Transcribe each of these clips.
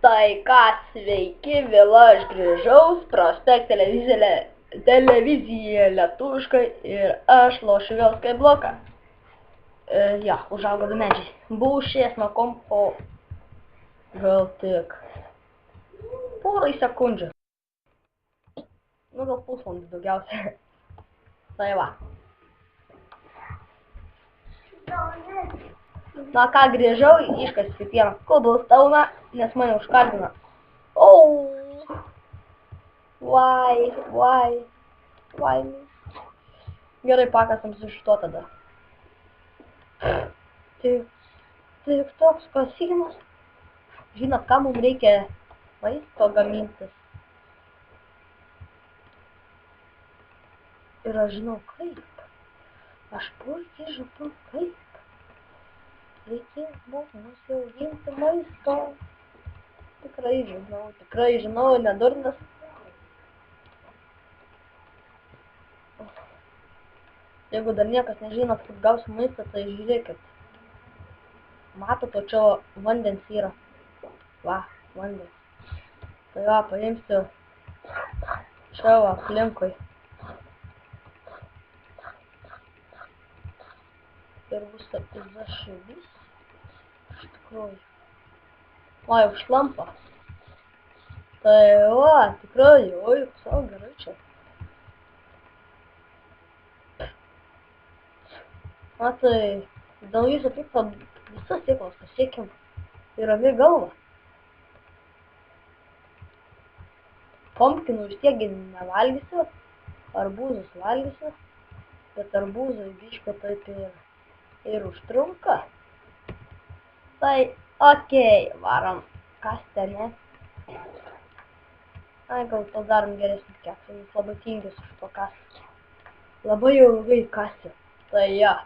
Tai ką, sveiki, vėl aš grįžau, Prospekt televizija lietuviškai ir aš lošiu vėl Skybloką. Ja, užaugo du medžiai. Buvau išėjęs nuo kompo gal tik porai sekundžių. Nu, gal pusvalandį daugiausiai. Tai va. Na ką, grįžau, iškasiu vieną koblstauną, nes mane užkardino. Why? Gerai, pakasam su šito tada. Tik toks kasimas. Žinot, ką mums reikia maisto gamintis. Ir aš žinau kaip. Aš puikiai žinau kaip. Reikės mums nusiauginti maisto. Tikrai žinau, nedurnas. Jeigu dar niekas nežinot, kaip gausi maistą, tai žiūrėkit. Matot, o čia vandens yra. Va, vandens. Tai va, paimsiu čia va, aplinkui. Ir visą zašybys. Iš tikrųjų. O, jau šlampa. Tai va, tikrai, oi, savo gerai čia. Na tai, dėl viso pikto visas sėklas pasiekim ir rami galva. Pumpkinų vis tiek nevalgysiu, arbūzus valgysiu, bet arbūzai biškio taip ir užtrunka. Tai, okei, varom kasti, ne? Ai, gal padarom geresnį keksą, nes labai tingis už to kasti. Labai ilgai kasiu, tai ja.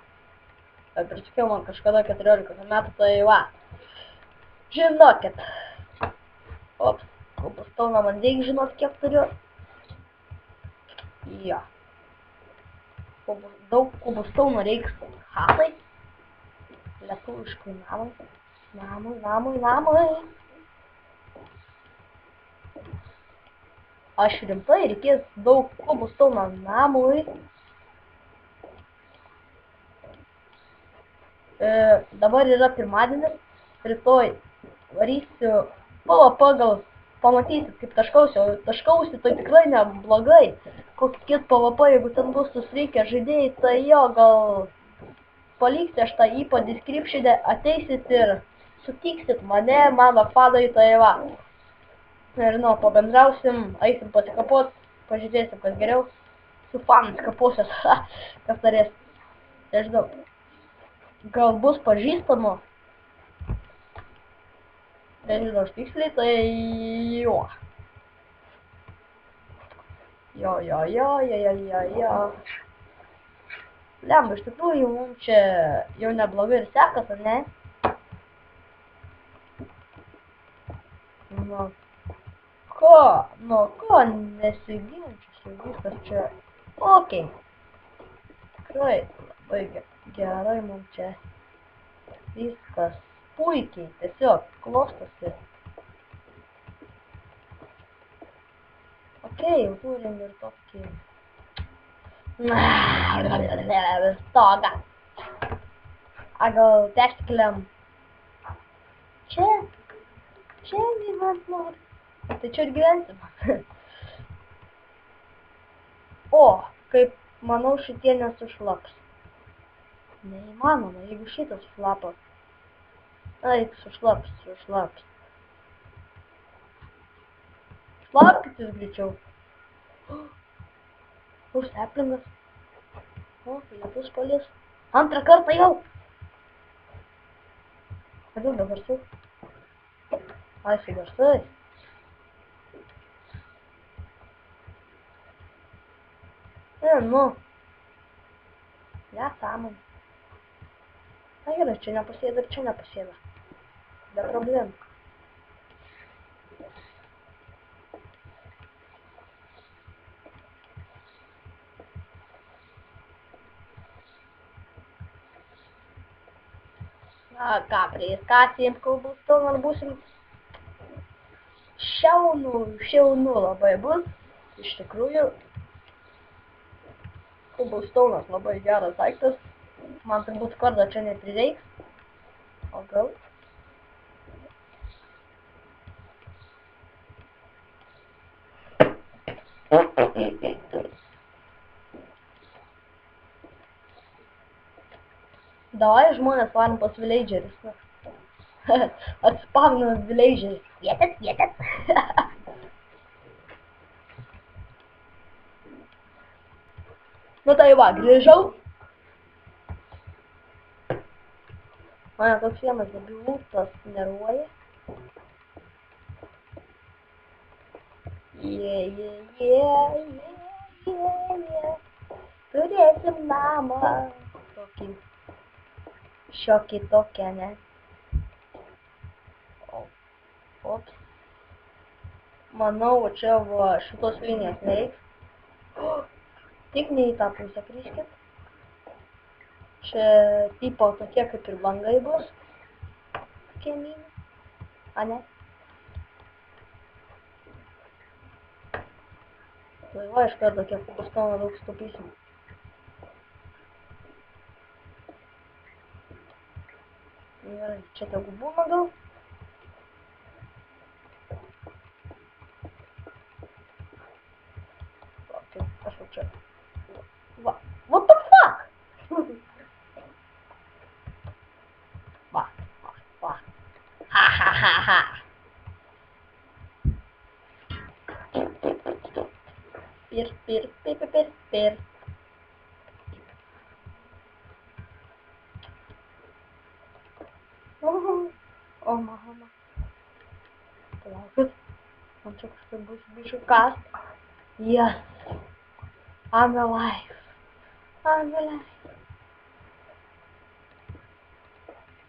Kaip ir sakiau, man kažkada 14 metų, tai va. Žinokit. Ops, koblstauną man reikia žinot, kiek turiu. Ja. Daug koblstauno reiks hatai. Lietuviškai namui. Aš rimtai reikės daug koblstauno namui. Dabar yra pirmadienis, rytoj varysiu PvP, gal pamatysit kaip taškausi, o taškausi tai tikrai neblogai. Kokie PvP, jeigu ten bus susreikę žaidėjai, tai jo, gal palikti aš tą įpo description'e, ateisit ir sutiksit mane, mano fanai, tai va. Nežinau, pabendrausim, eisim pasikapot, pažiūrėsim, kas geriau. Su fanais kapuosios, kas norės, nežinau. Gal bus pažįstamo? Nežinau, aš tiksliai, tai jo. Jo. Lemba, iš tikrųjų, mums čia jau neblogai ir sekas, ar ne? Nu ko nesiginčiusiu, viskas čia. Okei. Tikrai labai gerai mums čia. Viskas puikiai, tiesiog klostosi. Okei, jau turim ir tokį stogą. A gal persikeliam čia gyvent nori. Tai čia ir gyvensim. O, kaip manau, šitie nesušlaps. Neįmanoma, jeigu šitas šlapas. Eik, sušlaps. Šlapkitės greičiau. Saplingas. O, lietus palis. Antrą kartą jau. Kodėl be garsų? Ai, su garsai. Nu. Nesąmonė. Na gerai, čia nepasėda ir čia nepasėda. Be problemų. Ką, priskasėjim koblstone ar būsim šaunu labai bus. Iš tikrųjų. Cobblestone'as labai geras daiktas. Man turbūt skordo čia neprireiks. O gal? Davai žmonės varom pas villagerius. Atspavninas villageris. Vietas. Nu tai va, grįžau. Mane toks vienas debilūtas nervuoja. Turėsim namą. Tokį. Šiokį tokią, ne? Ops. Manau, čia va šitos linijos nereiks. Tik ne į tą pusę kryškit. Čia tipo tokie kaip ir langai bus. Tokie mini. A ne? Tai va, iš karto kiek Cobblestone'o daug stupysim. Gerai, čia tegu būna gal. Va, taip, kažkaip čia. Va, what the fuck? Va. Ha. Pir. O, mama. Palaukit. Man čia kažkaip bus biškai kast. Yes. I'm alive.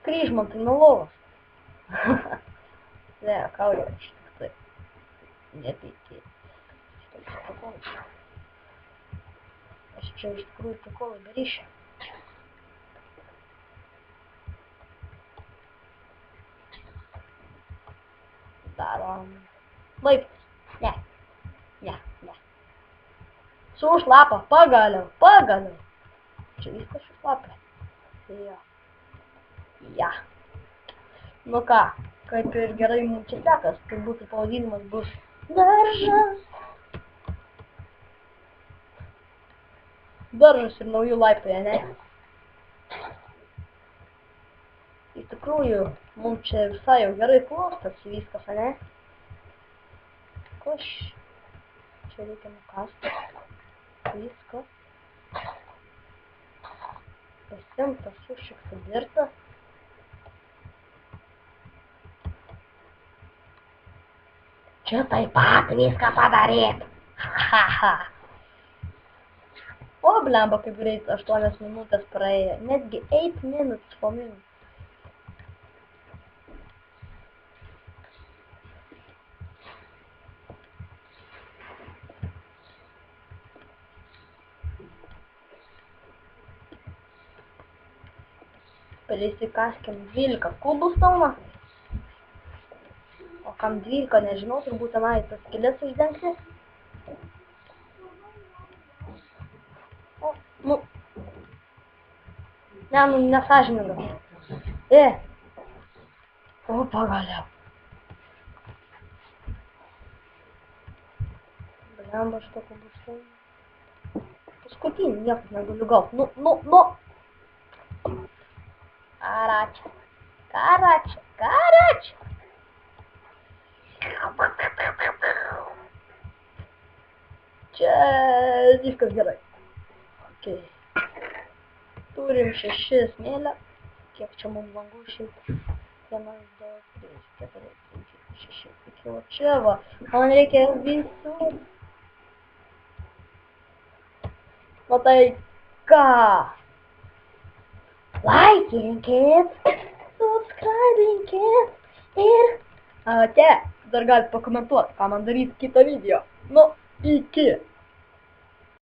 Kryžmantai nuo lovos. Ne, kauja aš tik tai. Nepykė. Aš čia iš tikrųjų prikolai daryšiu. Darom laiptus. Ne. Sušlapa, pagaliau. Čia viskas sušlapė. Ja. Nu ką, kaip ir gerai mums čia sekas, tai būtų pavadinimas bus daržas. Daržas ir naujų laiptai, ne? Iš tikrųjų, mums čia visai jau gerai klostosi viskas, ne? Koš. Čia reikia nukasti. Viskas. Pasimtas sušikta dirta. Čia taip pat viską padaryt. O, blemba, kaip greit 8 minutės praėjo. Netgi 8 minutes for minutes. Prisikaskim 12 Cobblestone'ą. O kam 12, nežinau, turbūt tenai tas skylės uždengsi. O, nu. Ne, nu, nesąžininga. O, pagaliau. Blemba šito Cobblestone'o. Paskutinį niekaip negaliu gaut. Nu. Karačia. Čia viskas gerai. Okay. Turim 6 smėlę. Kiek čia mums langų šiaip? 1, 2, 3, 4, 5, 6. Iki o čia va. Man reikia visų. Nu tai ką? Laikinkit, subscribinkit ir dar galite pakomentuoti, ką man daryti kitą video. Nu, iki.